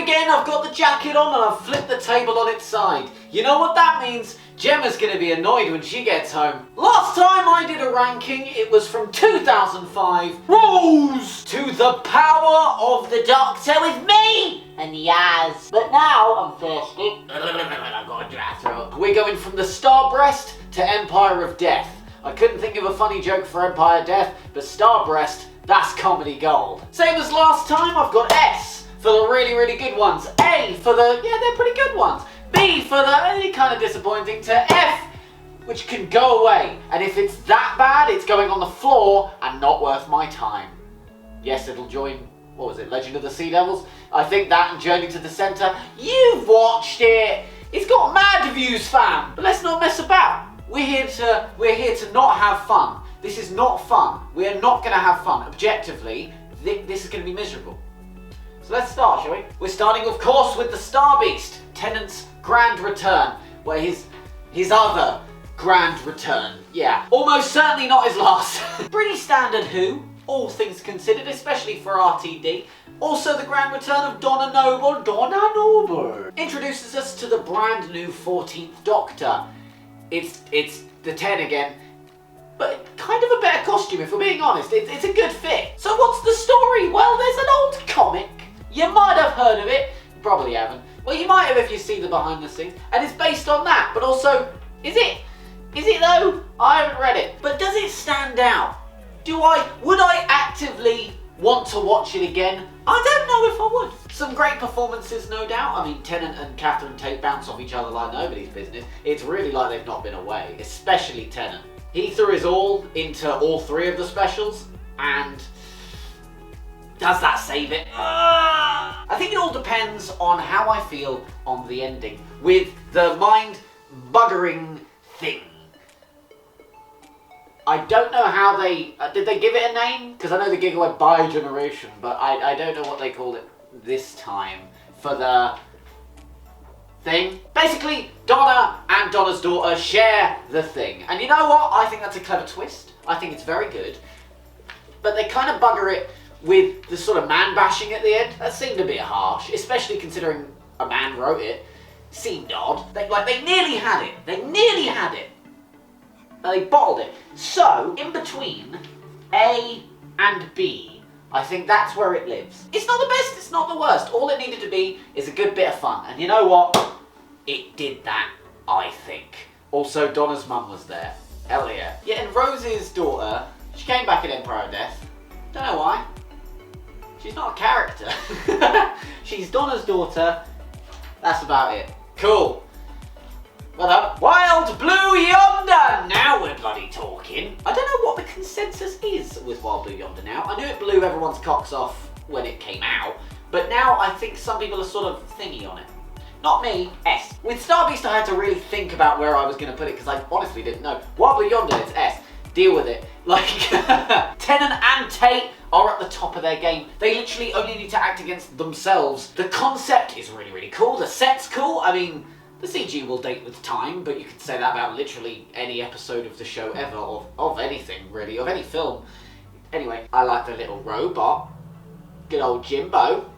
again, I've got the jacket on and I've flipped the table on its side. You know what that means? Gemma's gonna be annoyed when she gets home. Last time I did a ranking, it was from 2005. ROUGE! To the power of the Doctor with me! And Yaz. But now I'm thirsty. I've got a dry throat. We're going from the Starbreast to Empire of Death. I couldn't think of a funny joke for Empire of Death, but Starbreast, that's comedy gold. Same as last time, I've got S for the really, really good ones. A for the, yeah, they're pretty good ones. B for the kind of disappointing, to F, which can go away. And if it's that bad, it's going on the floor and not worth my time. Yes, it'll join, what was it, Legend of the Sea Devils? I think that and Journey to the Centre. You've watched it. It's got mad views, fam. But let's not mess about. We're here to not have fun. This is not fun. We're not going to have fun. Objectively, this is going to be miserable. So let's start, shall we? We're starting, of course, with the Star Beast, Tennant's grand return, where his other grand return. Yeah, almost certainly not his last. Pretty standard Who, all things considered, especially for RTD. Also the grand return of Donna Noble. Introduces us to the brand new 14th Doctor. It's the 10 again, but kind of a better costume if we're being honest. It's a good fit. So what's the story? Well, there's an old comic. You might have heard of it. Probably haven't. Well, you might have if you see the behind the scenes. And it's based on that, but also, is it though? I haven't read it. But does it stand out? Would I actively want to watch it again? I don't know if I would. Some great performances, no doubt. I mean, Tennant and Catherine Tate bounce off each other like nobody's business. It's really like they've not been away, especially Tennant. He threw his all into all three of the specials, and does that save it? I think it all depends on how I feel on the ending, with the mind-buggering thing. I don't know how did they give it a name? Because I know the GIGGLE went by generation, but I don't know what they called it this time for the thing. Basically, Donna and Donna's daughter share the thing. And you know what? I think that's a clever twist. I think it's very good. But they kind of bugger it with the sort of man bashing at the end. That seemed a bit harsh, especially considering a man wrote it. Seemed odd. They nearly had it. They nearly had it. They bottled it. So, in between A and B, I think that's where it lives. It's not the best, it's not the worst. All it needed to be is a good bit of fun. And you know what? It did that, I think. Also, Donna's mum was there. Hell yeah. Yeah, and Rose's daughter, she came back in Empire of Death. Don't know why. She's not a character. She's Donna's daughter. That's about it. Cool. Well, Wild Blue Yonder! Now we're bloody talking. I don't know what the consensus is with Wild Blue Yonder now. I knew it blew everyone's cocks off when it came out, but now I think some people are sort of thingy on it. Not me, S. With Star Beast I had to really think about where I was going to put it because I honestly didn't know. Wild Blue Yonder, it's S. Deal with it. Like, Tennant and Tate are at the top of their game. They literally only need to act against themselves. The concept is really, really cool. The set's cool. I mean, the CG will date with time, but you could say that about literally any episode of the show ever, or of anything really, of any film. Anyway, I like the little robot. Good old Jimbo.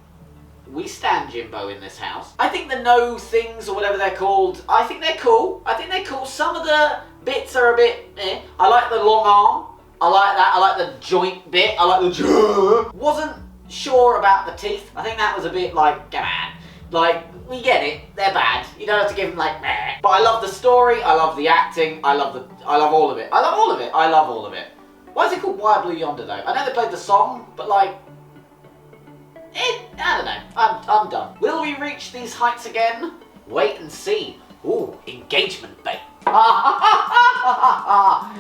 We stand Jimbo in this house. I think the no things, or whatever they're called, I think they're cool. I think they're cool. Some of the bits are a bit eh. I like the long arm. I like that. I like the joint bit. I like the Wasn't sure about the teeth. I think that was a bit like, come on. Like, we get it, they're bad. You don't have to give them like, meh. But I love the story, I love the acting, I love all of it. I love all of it, I love all of it. Why is it called Wild Blue Yonder though? I know they played the song, but like, I don't know, I'm done. Will we reach these heights again? Wait and see. Ooh, engagement bait.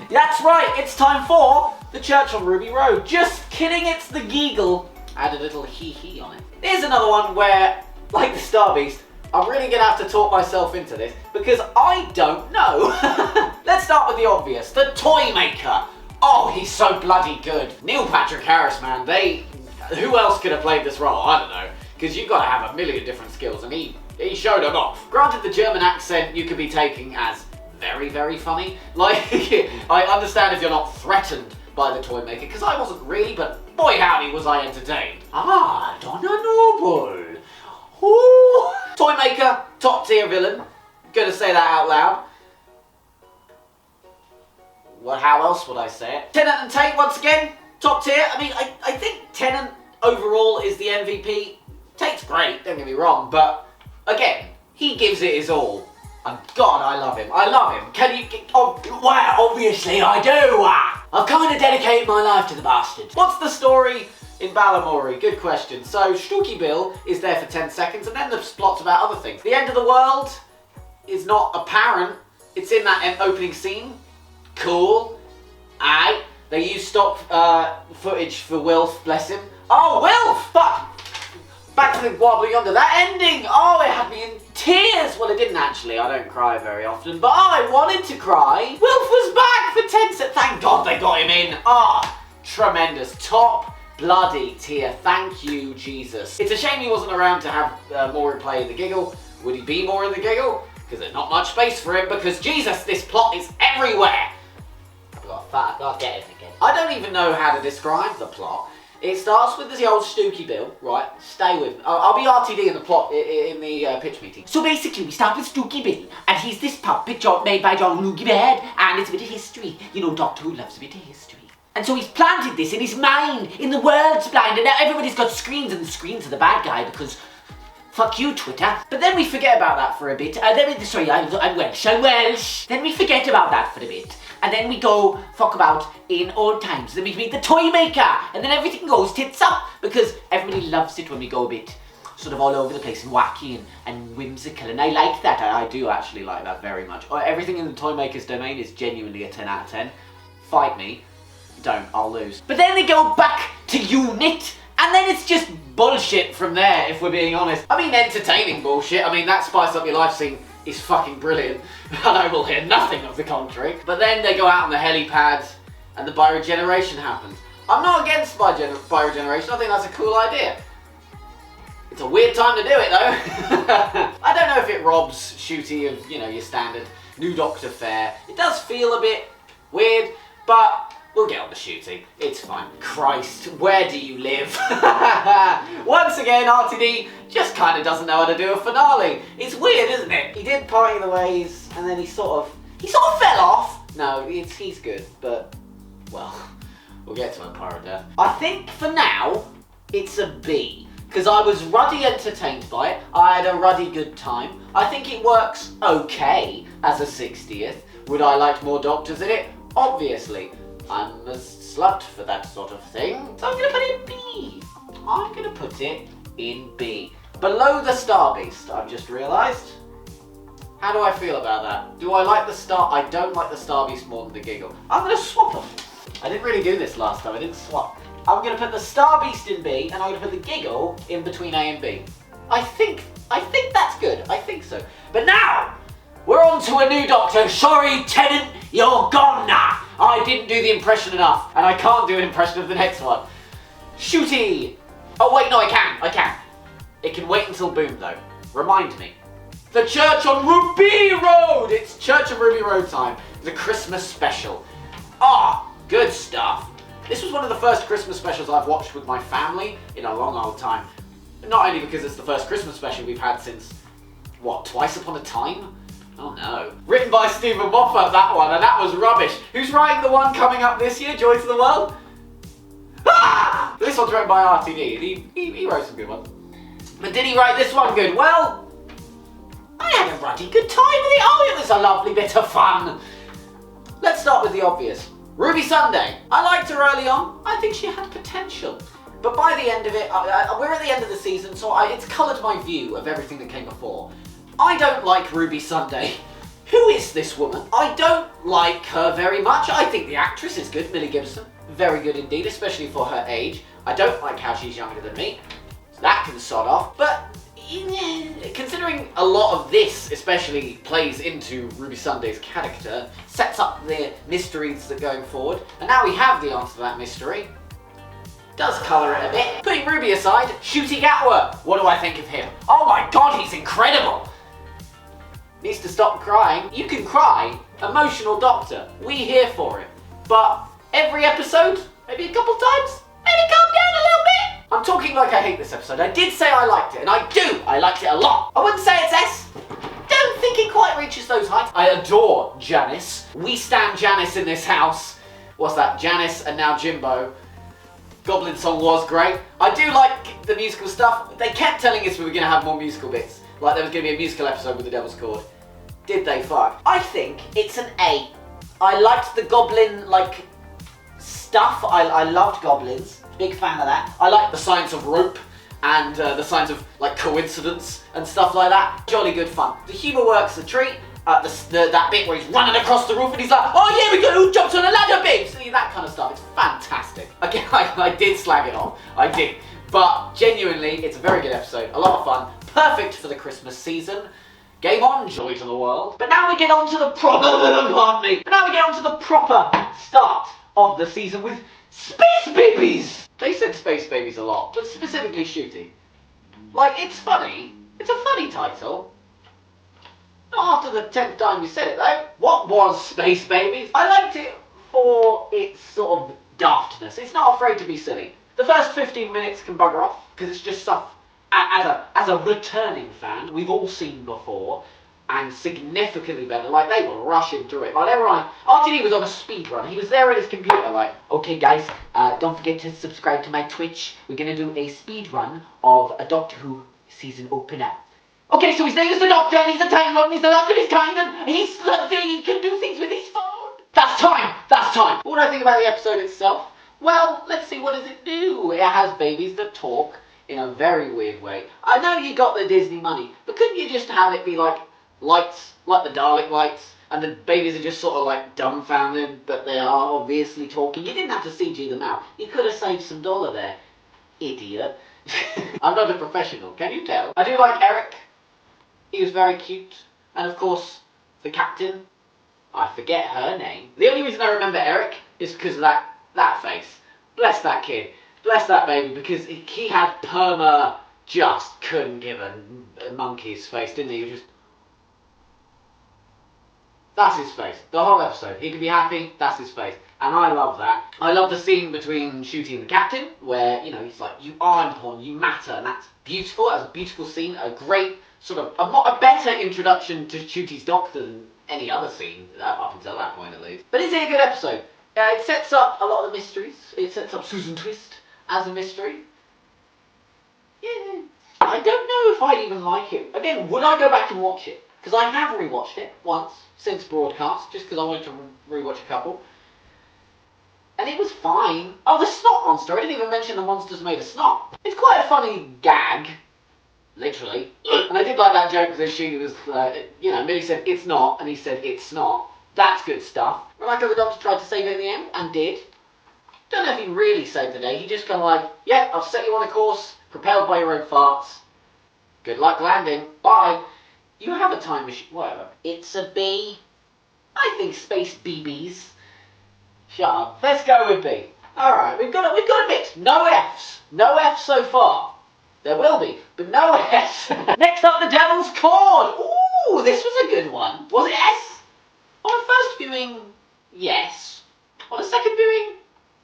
That's right, it's time for the Church on Ruby Road. Just kidding, it's the GIGGLE. Add a little hee-hee on it. Here's another one where, like the Star Beast, I'm really going to have to talk myself into this because I don't know. Let's start with the obvious, the Toy Maker. Oh, he's so bloody good. Neil Patrick Harris, man, who else could have played this role? I don't know, because you've got to have a million different skills and he showed them off. Granted, the German accent you could be taking as very, very funny. Like, I understand if you're not threatened by the Toy Maker, because I wasn't really, but boy howdy was I entertained. Ah, Donna Noble. Ooh. Toymaker, top tier villain. Gonna say that out loud. Well, how else would I say it? Tennant and Tate, once again, top tier. I mean, I think Tennant overall is the MVP. Tate's great, don't get me wrong, but again, he gives it his all. And God, I love him. I love him. Can you... Oh, well, obviously I do. I've kind of dedicated my life to the bastard. What's the story in Balamory? Good question. So, Stooky Bill is there for 10 seconds, and then the plot's about other things. The end of the world is not apparent. It's in that opening scene. Cool. Aye. They use stock footage for Wilf, bless him. Oh, Wilf! Fuck! Back to the Wobbly Yonder. That ending! Oh, it had me in tears! Well, it didn't actually. I don't cry very often. But I wanted to cry. Wilf was back for 10 seconds. Thank God they got him in. Tremendous. Top bloody tier. Thank you, Jesus. It's a shame he wasn't around to have more play in the Giggle. Would he be more in the Giggle? Because there's not much space for him. Because, Jesus, this plot is everywhere. I've got to get it again. I don't even know how to describe the plot. It starts with the old Stooky Bill, right? Stay with me. I'll be RTD in the plot, in the pitch meeting. So basically, we start with Stooky Bill, and he's this puppet made by John Loogie Bird, and it's a bit of history. You know, Doctor Who loves a bit of history. And so he's planted this in his mind, in the world's mind, and now everybody's got screens, and the screens are the bad guy, because fuck you, Twitter. But then we forget about that for a bit. Sorry, I'm Welsh. Then we forget about that for a bit. And then we go fuck about in old times. Then we meet the Toymaker. And then everything goes tits up. Because everybody loves it when we go a bit sort of all over the place and wacky and whimsical. And I like that. I do actually like that very much. Everything in the Toymaker's domain is genuinely a 10 out of 10. Fight me. Don't. I'll lose. But then they go back to Unit. And then it's just bullshit from there, if we're being honest. I mean, entertaining bullshit. I mean, that Spice Up Your Life scene is fucking brilliant, and I will hear nothing of the contrary. But then they go out on the helipad, and the bioregeneration happens. I'm not against bioregeneration, I think that's a cool idea. It's a weird time to do it, though. I don't know if it robs Shooty of, you know, your standard New Doctor fare. It does feel a bit weird, but we'll get on the Shooty. It's fine. Christ, where do you live? Once again, RTD just kind of doesn't know how to do a finale. It's weird, isn't it? He did Party of the Ways, and then he sort of fell off. No, he's good, but, well, we'll get to Empire of Death. I think for now, it's a B. Because I was ruddy entertained by it. I had a ruddy good time. I think it works okay as a 60th. Would I like more Doctors in it? Obviously. I'm a slut for that sort of thing, so I'm going to put it in B. I'm going to put it in B. Below the Star Beast, I've just realised. How do I feel about that? Do I like the Star... I don't like the Star Beast more than the Giggle. I'm going to swap them. I didn't really do this last time, I didn't swap. I'm going to put the Star Beast in B, and I'm going to put the Giggle in between A and B. I think that's good. I think so. But now, we're on to a new Doctor. Sorry, Tennant, you're gone now. I didn't do the impression enough, and I can't do an impression of the next one. Shooty! Oh wait, no, I can. It can wait until Boom, though. Remind me. The Church on Ruby Road! It's Church on Ruby Road time. The Christmas special. Good stuff. This was one of the first Christmas specials I've watched with my family in a long old time. Not only because it's the first Christmas special we've had since, what, Twice Upon a Time? Oh no. Written by Stephen Moffat, that one, and that was rubbish. Who's writing the one coming up this year, Joy to the World? This one's written by RTD, he wrote some good ones. But did he write this one good? Well, I had a ruddy good time with it. Oh, it was a lovely bit of fun. Let's start with the obvious. Ruby Sunday. I liked her early on. I think she had potential. But by the end of it, we're at the end of the season, so it's coloured my view of everything that came before. I don't like Ruby Sunday. Who is this woman? I don't like her very much. I think the actress is good, Millie Gibson. Very good indeed, especially for her age. I don't like how she's younger than me. So that can sod off. But considering a lot of this especially plays into Ruby Sunday's character, sets up the mysteries that are going forward, and now we have the answer to that mystery, does colour it a bit. Putting Ruby aside, Shooty Gatwa. What do I think of him? Oh my god, he's incredible! Needs to stop crying. You can cry. Emotional Doctor. We here for it. But every episode, maybe a couple times, maybe calm down a little bit. I'm talking like I hate this episode. I did say I liked it, and I do. I liked it a lot. I wouldn't say it's S. Don't think it quite reaches those heights. I adore Janice. We stand Janice in this house. What's that? Janice and now Jimbo. Goblin song was great. I do like the musical stuff. They kept telling us we were going to have more musical bits. Like there was going to be a musical episode with the Devil's Chord. Did they fuck? I think it's an A. I liked the goblin, like, stuff. I loved goblins. Big fan of that. I like the science of rope and the science of, like, coincidence and stuff like that. Jolly good fun. The humour works a treat. That bit where he's running across the roof and he's like, oh yeah, we got who jumps on a ladder, babes! That kind of stuff. It's fantastic. Again, I did slag it off. I did. But genuinely, it's a very good episode. A lot of fun. Perfect for the Christmas season. Game on, joy to the world. But now we get on to the proper, pardon me. But now we get on to the proper start of the season with Space Babies. They said Space Babies a lot, but specifically Shooty. Like, it's funny. It's a funny title. Not after the 10th time you said it though. What was Space Babies? I liked it for its sort of daftness. It's not afraid to be silly. The first 15 minutes can bugger off, because it's just stuff as a returning fan we've all seen before, and significantly better. Like, they were rushing through it. Like, they were on, RTD was on a speed run. He was there at his computer like, okay guys, don't forget to subscribe to my Twitch. We're gonna do a speed run of a Doctor Who season opener. Okay, so his name is the Doctor, and he's a Time Lord, and he's the last of his kind, and he can do things with his phone. That's time! That's time! What do I think about the episode itself? Well, let's see, what does it do? It has babies that talk in a very weird way. I know you got the Disney money, but couldn't you just have it be like lights, like the Dalek lights, and the babies are just sort of like dumbfounded, but they are obviously talking? You didn't have to CG them out. You could have saved some dollar there, idiot. I'm not a professional, can you tell? I do like Eric. He was very cute. And of course, the captain. I forget her name. The only reason I remember Eric is because of that face. Bless that kid. Bless that baby, because he had just couldn't give a monkey's face, didn't he? He was just... That's his face. The whole episode. He could be happy, that's his face. And I love that. I love the scene between Shooty and the captain, where, you know, he's like, you are important, you matter, and that's beautiful. That's a beautiful scene. A great, sort of, a better introduction to Shooty's Doctor than any other scene, up until that point at least. But is it a good episode? It sets up a lot of the mysteries. It sets up Susan Twist as a mystery. Yeah. I don't know if I'd even like it. Again, would I go back and watch it? Because I have rewatched it once since broadcast, just because I wanted to rewatch a couple. And it was fine. Oh, the snot monster. I didn't even mention the monster's made of snot. It's quite a funny gag. Literally. And I did like that joke because she was, Millie said, it's not, and he said, it's not. That's good stuff. I like how the doctor tried to save it in the end, and did. Don't know if he really saved the day. He just kind of like, yeah, I'll set you on a course, propelled by your own farts. Good luck landing. Bye. You have a time machine. Whatever. It's a B. I think Space BBs. Shut up. Let's go with B. Alright, we've got a mix. No Fs. No Fs so far. There will be, but no S. Next up, the Devil's Chord. Ooh, this was a good one. Was it S? On a first viewing, yes. On a second viewing,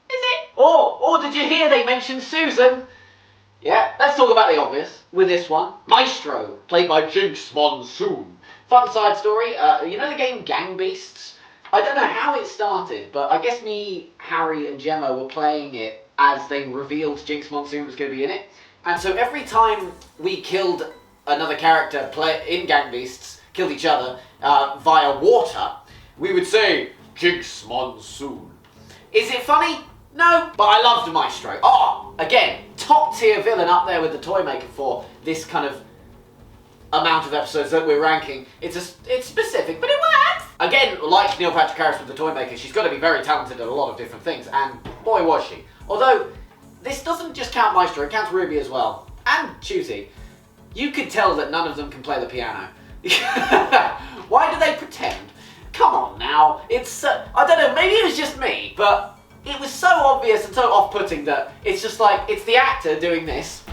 is it? Or did you hear they mentioned Susan? Yeah, let's talk about the obvious with this one. Maestro, played by Jinx Monsoon. Fun side story, you know the game Gang Beasts? I don't know how it started, but I guess me, Harry and Gemma were playing it as they revealed Jinx Monsoon was going to be in it. And so every time we killed another character in Gang Beasts, killed each other via water, we would say, Jinx Monsoon. Is it funny? No, but I loved Maestro. Oh, again, top tier villain up there with the Toymaker for this kind of amount of episodes that we're ranking. It's specific, but it works. Again, like Neil Patrick Harris with the Toymaker, she's got to be very talented at a lot of different things, and boy was she. Although, this doesn't just count Maestro, it counts Ruby as well. And Shooty. You could tell that none of them can play the piano. Why do they pretend? Come on now. It's, I don't know, maybe it was just me, but it was so obvious and so off-putting that it's just like, it's the actor doing this.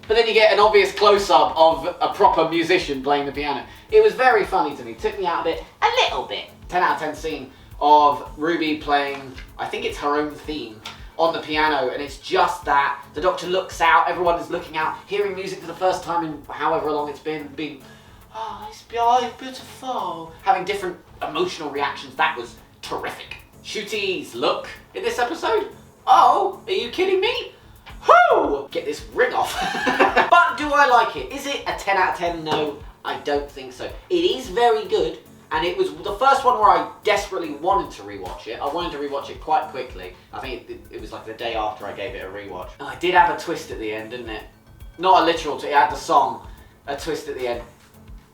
But then you get an obvious close-up of a proper musician playing the piano. It was very funny to me. Took me out of it a little bit. 10 out of 10 scene of Ruby playing, I think it's her own theme, on the piano, and it's just that. The Doctor looks out, everyone is looking out, hearing music for the first time in however long it's been, being, oh, it's beautiful. Having different emotional reactions. That was terrific. Shooty's look in this episode. Oh, are you kidding me? Whoo! Get this ring off. But do I like it? Is it a 10 out of 10? No, I don't think so. It is very good, and it was the first one where I desperately wanted to rewatch it. I wanted to rewatch it quite quickly. I think it was like the day after I gave it a rewatch. And I did have a twist at the end, didn't it? Not a literal twist, it had the song, a twist at the end.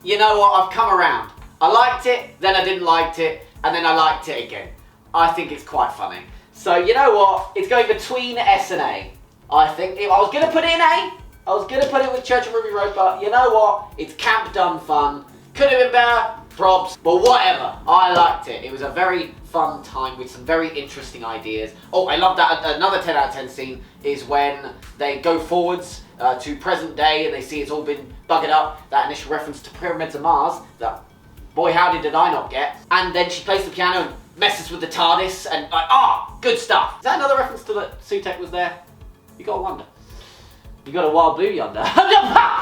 You know what, I've come around. I liked it, then I didn't like it, and then I liked it again. I think it's quite funny. So you know what, it's going between S and A. I think, I was going to put it in A. I was going to put it with Church of Ruby Road, but you know what, it's camp done fun. Could have been better, props, but whatever. I liked it. It was a very fun time with some very interesting ideas. Oh, I love that. Another 10 out of 10 scene is when they go forwards to present day and they see it's all been buggered up. That initial reference to Pyramids of Mars that, boy, howdy did I not get. And then she plays the piano and messes with the TARDIS and like, good stuff. Is that another reference to that Sutek was there? You gotta wonder. You got a wild blue yonder.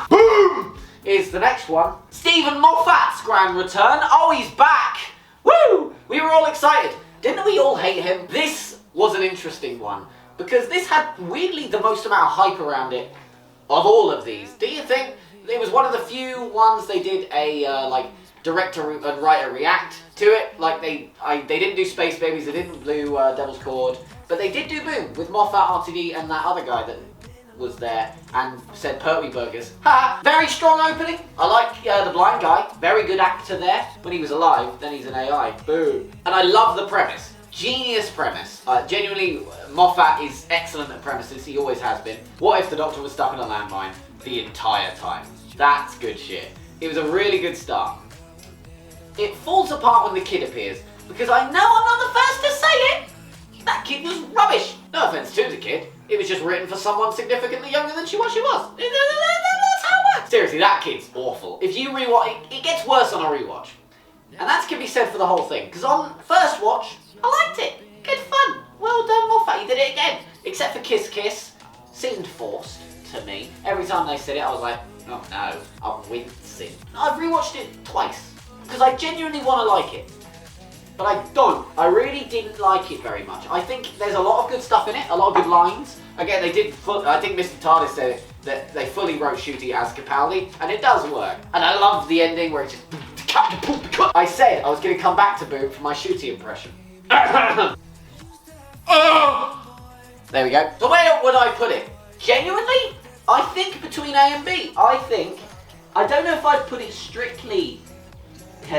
Boom! Is the next one. Stephen Moffat's grand return. Oh, he's back! Woo! We were all excited. Didn't we all hate him? This was an interesting one because this had weirdly the most amount of hype around it of all of these. Do you think? It was one of the few ones they did a like director and writer react to it. Like they didn't do Space Babies, they didn't do Devil's Chord, but they did do Boom with Moffat, RTD, and that other guy that was there and said Pertwee Burgers. Ha! Very strong opening. I like the blind guy. Very good actor there. When he was alive, then he's an AI. Boom. And I love the premise. Genius premise. Genuinely, Moffat is excellent at premises. He always has been. What if the Doctor was stuck in a landmine the entire time? That's good shit. It was a really good start. It falls apart when the kid appears, because I know I'm not the first to say it. That kid was rubbish. No offense to the kid. It was just written for someone significantly younger than she was. That's how it works. Seriously, that kid's awful. If you rewatch, it gets worse on a rewatch. And that can be said for the whole thing, because on first watch, I liked it. Good fun. Well done, Moffat. You did it again. Except for Kiss Kiss. Seemed forced to me. Every time they said it, I was like, oh no, I'm wincing. I've rewatched it twice, because I genuinely want to like it. But I don't. I really didn't like it very much. I think there's a lot of good stuff in it, a lot of good lines. Again, they did, I think Mr. TARDIS said it, that they fully wrote Shooty as Capaldi, and it does work. And I love the ending where it's just... I said I was going to come back to Boom for my Shooty impression. There we go. So where would I put it? Genuinely, I think between A and B. I don't know if I'd put it strictly.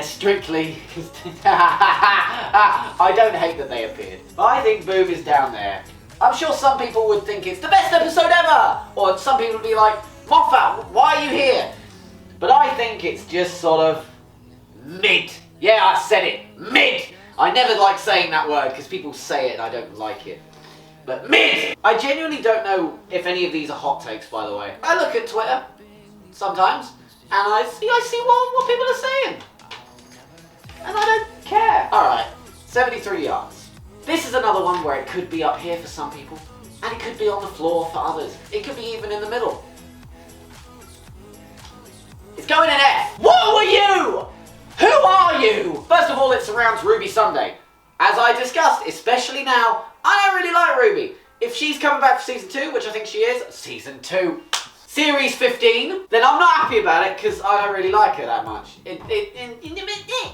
Strictly. I don't hate that they appeared. I think Boom is down there. I'm sure some people would think it's the best episode ever! Or some people would be like, Moffat, why are you here? But I think it's just sort of mid. Yeah, I said it. Mid! I never like saying that word because people say it and I don't like it. But mid! I genuinely don't know if any of these are hot takes, by the way. I look at Twitter sometimes and I see what people are saying. And I don't care. Alright, 73 yards. This is another one where it could be up here for some people, and it could be on the floor for others. It could be even in the middle. It's going in F. What were you? Who are you? First of all, it surrounds Ruby Sunday. As I discussed, especially now, I don't really like Ruby. If she's coming back for season 2, which I think she is, season 2. Series 15, then I'm not happy about it because I don't really like her that much.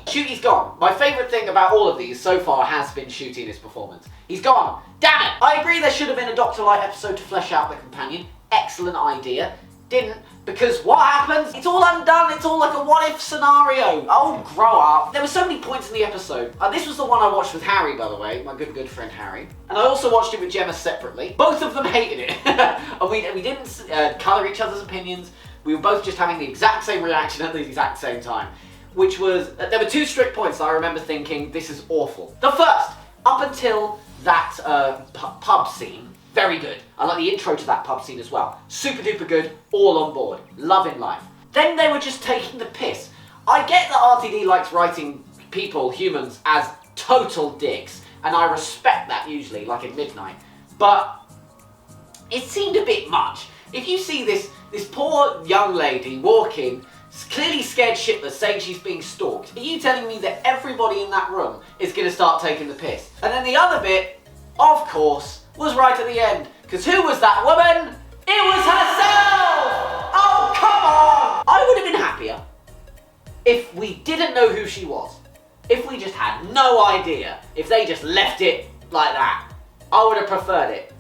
Shooty's gone. My favourite thing about all of these so far has been Shooty in his performance. He's gone. Damn it! I agree there should have been a Doctor Light episode to flesh out the companion. Excellent idea. Didn't, because what happens? It's all undone, it's all like a what-if scenario. Oh, grow up. There were so many points in the episode. This was the one I watched with Harry, by the way, my good friend Harry. And I also watched it with Gemma separately. Both of them hated it. And we didn't colour each other's opinions. We were both just having the exact same reaction at the exact same time. Which was, there were two strict points that I remember thinking, this is awful. The first, up until that pub scene, very good. I like the intro to that pub scene as well. Super duper good, all on board. Loving life. Then they were just taking the piss. I get that RTD likes writing people, humans, as total dicks, and I respect that usually, like in Midnight. but it seemed a bit much. If you see this poor young lady walking, clearly scared shitless, saying she's being stalked, are you telling me that everybody in that room is going to start taking the piss? And then the other bit, of course, was right at the end. Because who was that woman? It was herself! Oh, come on! I would have been happier if we didn't know who she was. If we just had no idea. If they just left it like that. I would have preferred it.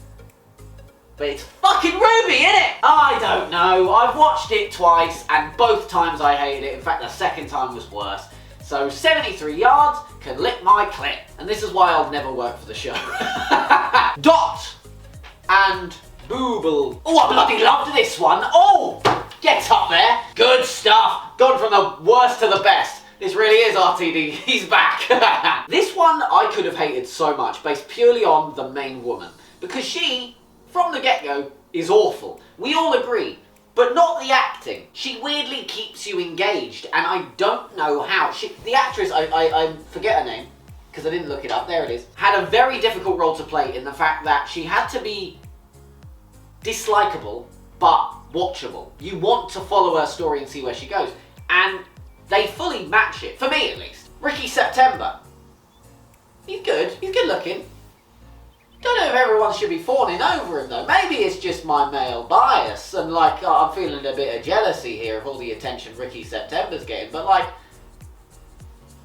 But it's fucking Ruby, innit? I don't know. I've watched it twice and both times I hated it. In fact, the second time was worse. So 73 yards can lick my clit. And this is why I'll never work for the show. Dot and Booble. Oh, I bloody loved this one. Oh, get up there. Good stuff. Gone from the worst to the best. This really is RTD. He's back. This one I could have hated so much based purely on the main woman. Because she, from the get-go, is awful. We all agree. But not the acting. She weirdly keeps you engaged, and I don't know how. The actress, I forget her name, because I didn't look it up, there it is, had a very difficult role to play in the fact that she had to be dislikable, but watchable. You want to follow her story and see where she goes. And they fully match it, for me at least. Ricky September. He's good looking. Don't know if everyone should be fawning over him though. Maybe it's just my male bias and like I'm feeling a bit of jealousy here of all the attention Ricky September's getting, but like,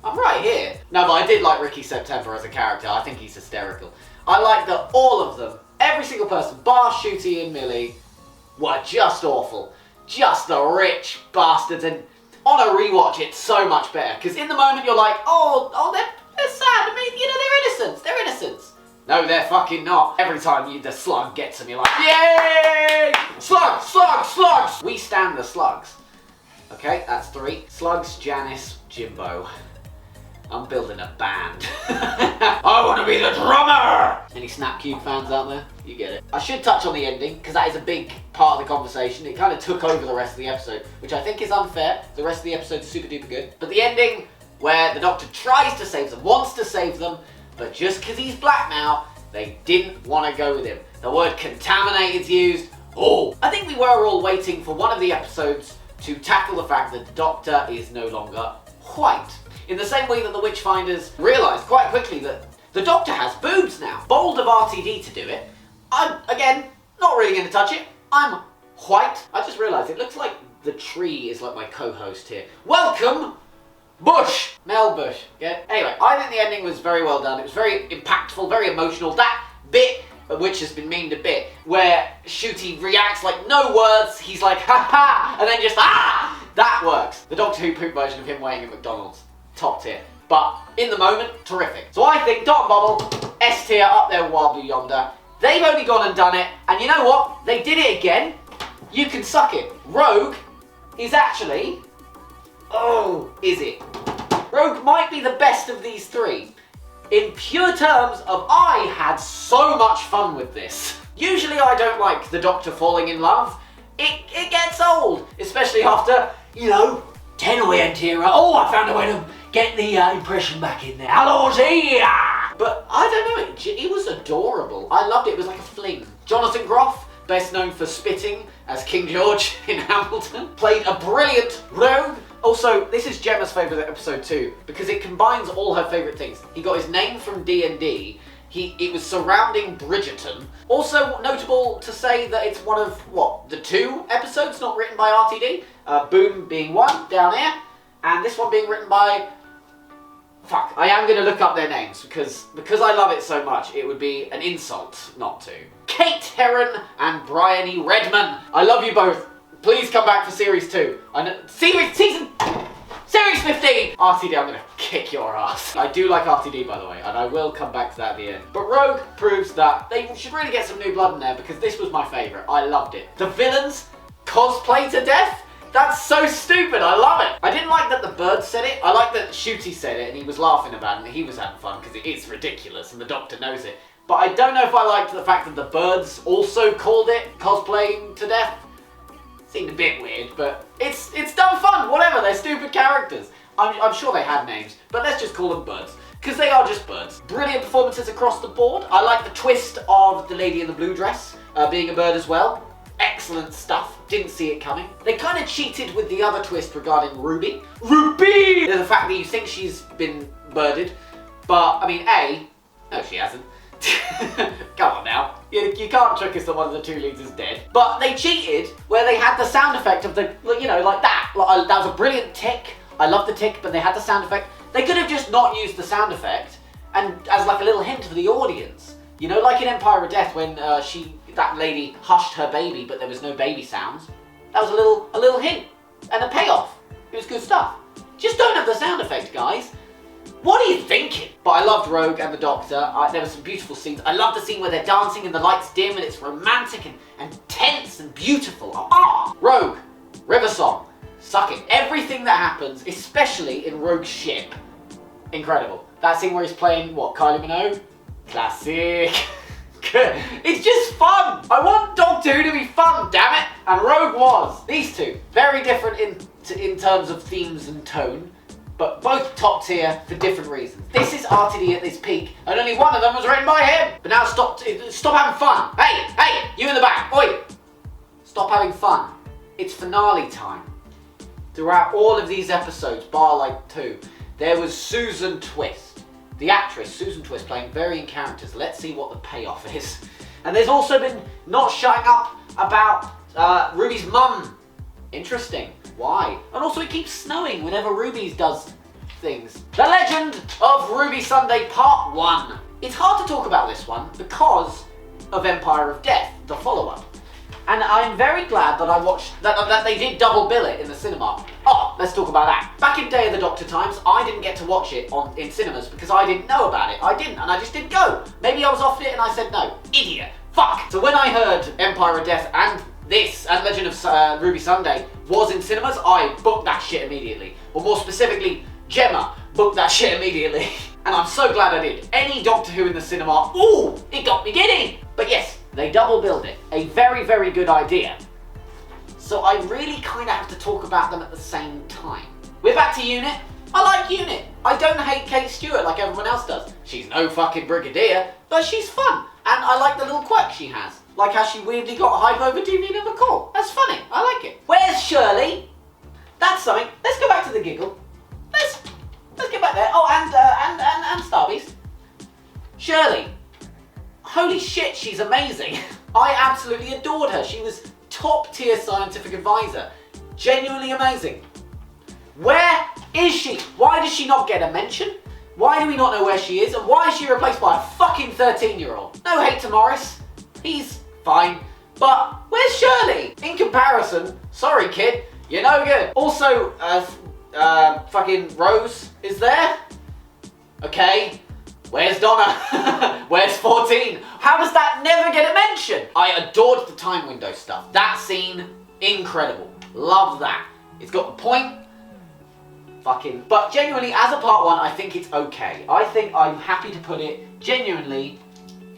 I'm right here. No, but I did like Ricky September as a character. I think he's hysterical. I like that all of them, every single person, bar Shooty and Millie, were just awful. Just the rich bastards, and on a rewatch it's so much better because in the moment you're like, oh, they're sad. I mean, you know, they're innocents. No, they're fucking not. Every time the slug gets them, you're like, yay! Slugs, slugs, slugs! We stand the slugs. Okay, that's 3. Slugs, Janice, Jimbo. I'm building a band. I want to be the drummer! Any Snap Cube fans out there? You get it. I should touch on the ending, because that is a big part of the conversation. It kind of took over the rest of the episode, which I think is unfair. The rest of the episode is super duper good. But the ending, where the Doctor tries to save them, wants to save them, but just because he's black now, they didn't want to go with him. The word contaminated is used. Oh, I think we were all waiting for one of the episodes to tackle the fact that the Doctor is no longer white. In the same way that the Witchfinders realised quite quickly that the Doctor has boobs now. Bold of RTD to do it. I'm, again, not really going to touch it. I'm white. I just realised it looks like the tree is like my co-host here. Welcome, Bush! Mel Bush, yeah? Anyway, I think the ending was very well done. It was very impactful, very emotional. That bit, which has been memed a bit, where Shooty reacts like no words, he's like, ha ha, and then just, ah! That works. The Doctor Who poop version of him waiting at McDonald's, top tier. But in the moment, terrific. So I think Dot and Bobble, S tier, up there with Wild Blue Yonder. They've only gone and done it, and you know what? They did it again. You can suck it. Rogue is actually... Oh, is it? Rogue might be the best of these 3. In pure terms of I had so much fun with this. Usually I don't like the Doctor falling in love. It gets old, especially after, you know, 10 went here. Oh, I found a way to get the impression back in there. Hello, Zia! But I don't know, it was adorable. I loved it. It was like a fling. Jonathan Groff, best known for spitting as King George in Hamilton, played a brilliant Rogue. Also, this is Gemma's favourite episode too, because it combines all her favourite things. He got his name from D&D, it was surrounding Bridgerton. Also notable to say that it's one of, the 2 episodes not written by RTD? Boom being one, down here, and this one being written by... Fuck, I am going to look up their names, because I love it so much, it would be an insult not to. Kate Herron and Bryony Redman. I love you both. Please come back for Series 2. Series 15! RTD, I'm gonna kick your ass. I do like RTD, by the way, and I will come back to that at the end. But Rogue proves that they should really get some new blood in there, because this was my favourite. I loved it. The villains cosplay to death? That's so stupid, I love it. I didn't like that the bird said it. I like that Shooty said it, and he was laughing about it, and he was having fun, because it is ridiculous, and the Doctor knows it. But I don't know if I liked the fact that the birds also called it cosplaying to death. Seemed a bit weird, but it's dumb fun, whatever, they're stupid characters. I'm sure they had names, but let's just call them birds. because they are just birds. Brilliant performances across the board. I like the twist of the lady in the blue dress being a bird as well. Excellent stuff. Didn't see it coming. They kind of cheated with the other twist regarding Ruby. Ruby! The fact that you think she's been birded, but I mean, no, she hasn't. Come on now. You can't trick us that one of the two leads is dead. But they cheated where they had the sound effect of the, you know, like that. That was a brilliant tick. I love the tick, but they had the sound effect. They could have just not used the sound effect and as like a little hint for the audience. You know, like in Empire of Death when that lady hushed her baby, but there was no baby sounds. That was a little hint and a payoff. It was good stuff. Just don't have the sound effect, guys. What are you thinking? But I loved Rogue and the Doctor. There were some beautiful scenes. I love the scene where they're dancing and the lights dim and it's romantic and tense and beautiful. Rogue, River Song, suck it. Everything that happens, especially in Rogue's ship, incredible. That scene where he's playing, what, Kylie Minogue? Classic. It's just fun. I want Doctor Who to be fun, damn it. And Rogue was. These two, very different in terms of themes and tone, but both top tier for different reasons. This is RTD at this peak, and only one of them was written by him. But now stop having fun. Hey, you in the back, oi! Stop having fun. It's finale time. Throughout all of these episodes, bar like 2, there was Susan Twist. The actress, Susan Twist, playing varying characters. Let's see what the payoff is. And there's also been not shutting up about Ruby's mum. Interesting. Why? And also it keeps snowing whenever Ruby does things. The Legend of Ruby Sunday Part 1. It's hard to talk about this one because of Empire of Death, the follow-up. And I'm very glad that I watched, that they did double bill it in the cinema. Let's talk about that. Back in Day of the Doctor times, I didn't get to watch it in cinemas because I didn't know about it. I didn't, and I just didn't go. Maybe I was offered it and I said no. Idiot. Fuck. So when I heard Empire of Death and this, and Legend of Ruby Sunday was in cinemas, I booked that shit immediately. Or more specifically, Gemma booked that shit immediately. And I'm so glad I did. Any Doctor Who in the cinema, ooh, it got me giddy. But yes, they double billed it. A very, very good idea. So I really kind of have to talk about them at the same time. We're back to Unit. I like Unit. I don't hate Kate Stewart like everyone else does. She's no fucking brigadier, but she's fun. And I like the little quirk she has. Like how she weirdly got hype over TV number call. That's funny. I like it. Where's Shirley? That's something. Let's go back to the giggle. Let's get back there. Oh, and Starbeast. Shirley. Holy shit, she's amazing. I absolutely adored her. She was top tier scientific advisor. Genuinely amazing. Where is she? Why does she not get a mention? Why do we not know where she is? And why is she replaced by a fucking 13-year-old? No hate to Morris. He's fine. But where's Shirley? In comparison, sorry kid, you're no good. Also, fucking Rose is there. Okay. Where's Donna? Where's 14? How does that never get a mention? I adored the time window stuff. That scene, incredible. Love that. It's got the point. Fucking. But genuinely, as a part 1, I think it's okay. I think I'm happy to put it genuinely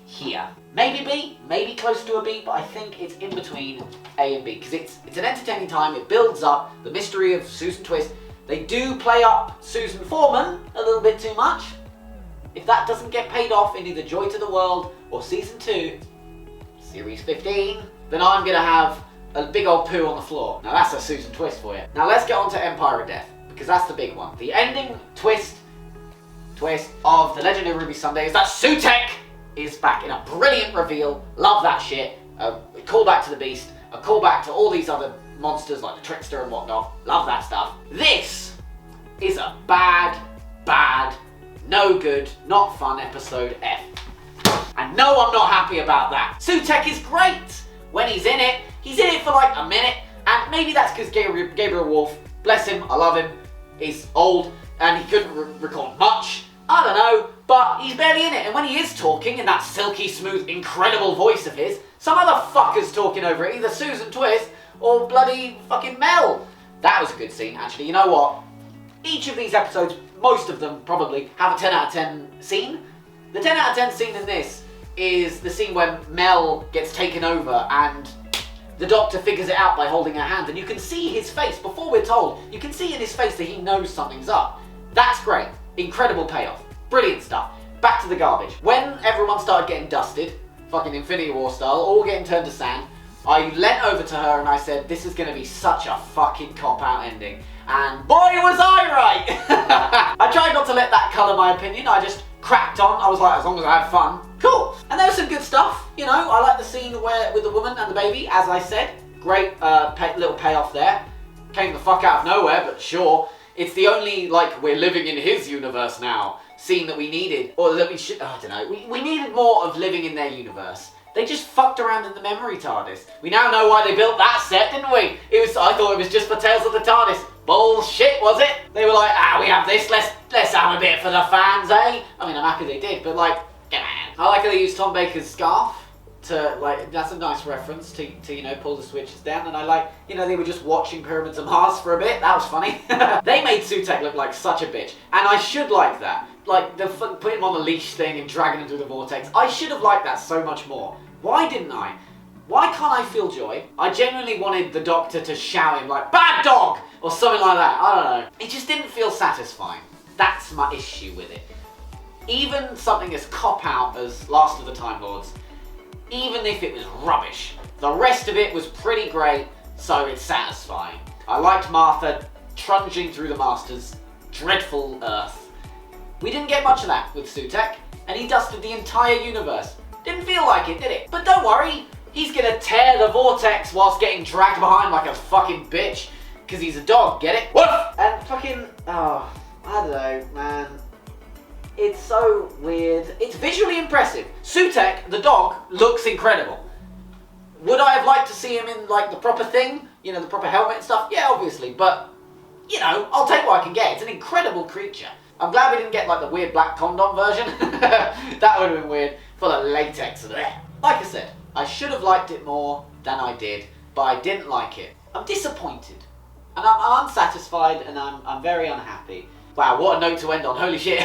here. Maybe B, maybe close to a B, but I think it's in between A and B. Because it's an entertaining time, it builds up the mystery of Susan Twist. They do play up Susan Foreman a little bit too much. If that doesn't get paid off in either Joy to the World or Season 2, Series 15, then I'm going to have a big old poo on the floor. Now that's a Susan Twist for you. Now let's get on to Empire of Death, because that's the big one. The ending twist of The Legend of Ruby Sunday is that Sutek is back in a brilliant reveal. Love that shit. A callback to the Beast, a callback to all these other monsters like the Trickster and whatnot. Love that stuff. This is a bad, no good, not fun episode F. And no, I'm not happy about that. Sutek is great. When he's in it for like a minute. And maybe that's because Gabriel Wolf, bless him, I love him, is old and he couldn't record much. I don't know, but he's barely in it. And when he is talking in that silky smooth, incredible voice of his, some other fucker's talking over it, either Susan Twist or bloody fucking Mel. That was a good scene, actually. You know what? Each of these episodes, most of them probably, have a 10 out of 10 scene. The 10 out of 10 scene in this is the scene when Mel gets taken over and the Doctor figures it out by holding her hand. And you can see his face, before we're told, you can see in his face that he knows something's up. That's great. Incredible payoff. Brilliant stuff. Back to the garbage. When everyone started getting dusted, fucking Infinity War style, all getting turned to sand, I leant over to her and I said, this is going to be such a fucking cop-out ending. And boy, was I right! I tried not to let that colour my opinion. I just cracked on. I was like, as long as I had fun, cool. And there was some good stuff. You know, I like the scene where with the woman and the baby, as I said. Great little payoff there. Came the fuck out of nowhere, but sure. It's the only, like, we're living in his universe now scene that we needed. Or that we should, I don't know. We needed more of living in their universe. They just fucked around in the memory TARDIS. We now know why they built that set, didn't we? I thought it was just for Tales of the TARDIS. Bullshit, was it? They were like, we have this, let's have a bit for the fans, eh? I mean, I'm happy they did, but like, come on. I like how they used Tom Baker's scarf to, like, that's a nice reference to you know, pull the switches down, and I like, you know, they were just watching Pyramids of Mars for a bit. That was funny. They made Sutekh look like such a bitch, and I should like that. Like, the putting him on the leash thing and dragging him through the vortex. I should have liked that so much more. Why didn't I? Why can't I feel joy? I genuinely wanted the Doctor to shout him like, bad dog! Or something like that. I don't know. It just didn't feel satisfying. That's my issue with it. Even something as cop-out as Last of the Time Lords, even if it was rubbish, the rest of it was pretty great, so it's satisfying. I liked Martha trudging through the Masters' dreadful Earth. We didn't get much of that with Sutekh, and he dusted the entire universe. Didn't feel like it, did it? But don't worry, he's gonna tear the vortex whilst getting dragged behind like a fucking bitch. Because he's a dog, get it? Woof! And fucking, I don't know, man. It's so weird. It's visually impressive. Sutekh, the dog, looks incredible. Would I have liked to see him in, like, the proper thing? You know, the proper helmet and stuff? Yeah, obviously, but, you know, I'll take what I can get. It's an incredible creature. I'm glad we didn't get, like, the weird black condom version. That would have been weird. Full of latex. Like I said, I should have liked it more than I did, but I didn't like it. I'm disappointed. And I'm unsatisfied, and I'm very unhappy. Wow, what a note to end on, holy shit.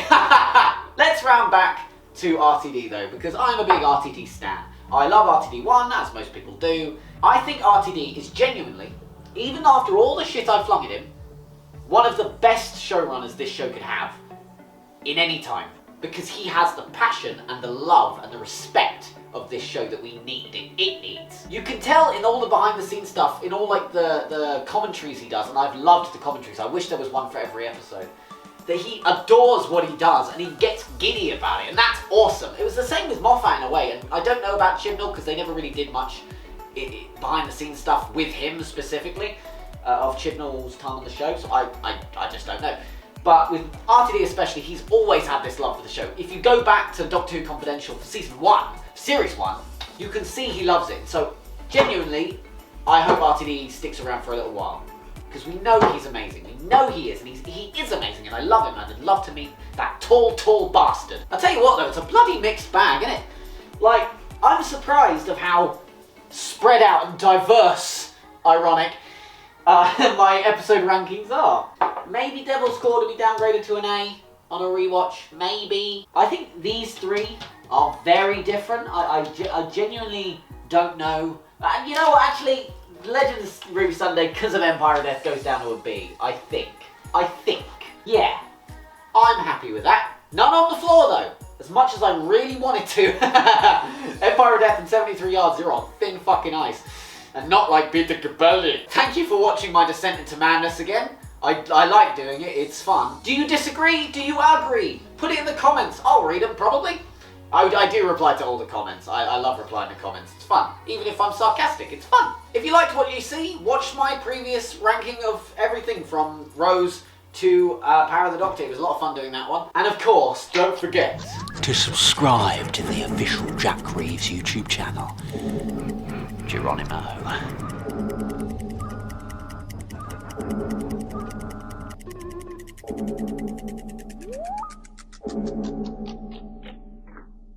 Let's round back to RTD though, because I'm a big RTD stan. I love RTD1, as most people do. I think RTD is genuinely, even after all the shit I flung at him, one of the best showrunners this show could have in any time. Because he has the passion and the love and the respect of this show that it needs. You can tell in all the behind the scenes stuff, in all like the commentaries he does, and I've loved the commentaries, I wish there was one for every episode, that he adores what he does and he gets giddy about it, and that's awesome. It was the same with Moffat in a way, and I don't know about Chibnall because they never really did much behind the scenes stuff with him specifically, of Chibnall's time on the show, so I just don't know. But with RTD especially, he's always had this love for the show. If you go back to Doctor Who Confidential for Season 1, Series 1, you can see he loves it. So, genuinely, I hope RTD sticks around for a little while. Because we know he's amazing. We know he is, and he is amazing, and I love him, and I'd love to meet that tall bastard. I'll tell you what though, it's a bloody mixed bag, isn't it? Like, I'm surprised of how spread out and diverse, ironic, my episode rankings are. Maybe Devil's Core to be downgraded to an A on a rewatch. Maybe. I think these three are very different. I genuinely don't know. You know what, actually, Legends Ruby Sunday, because of Empire of Death, goes down to a B. I think. Yeah. I'm happy with that. None on the floor, though. As much as I really wanted to. Empire of Death and 73 Yards, you're on thin fucking ice. And not like Peter Capaldi. Thank you for watching my descent into madness again. I like doing it, it's fun. Do you disagree? Do you agree? Put it in the comments. I'll read them, probably. I do reply to all the comments. I love replying to comments. It's fun. Even if I'm sarcastic, it's fun. If you liked what you see, watch my previous ranking of everything from Rose to Power of the Doctor. It was a lot of fun doing that one. And of course, don't forget to subscribe to the official Jack Reeves YouTube channel. Geronimo.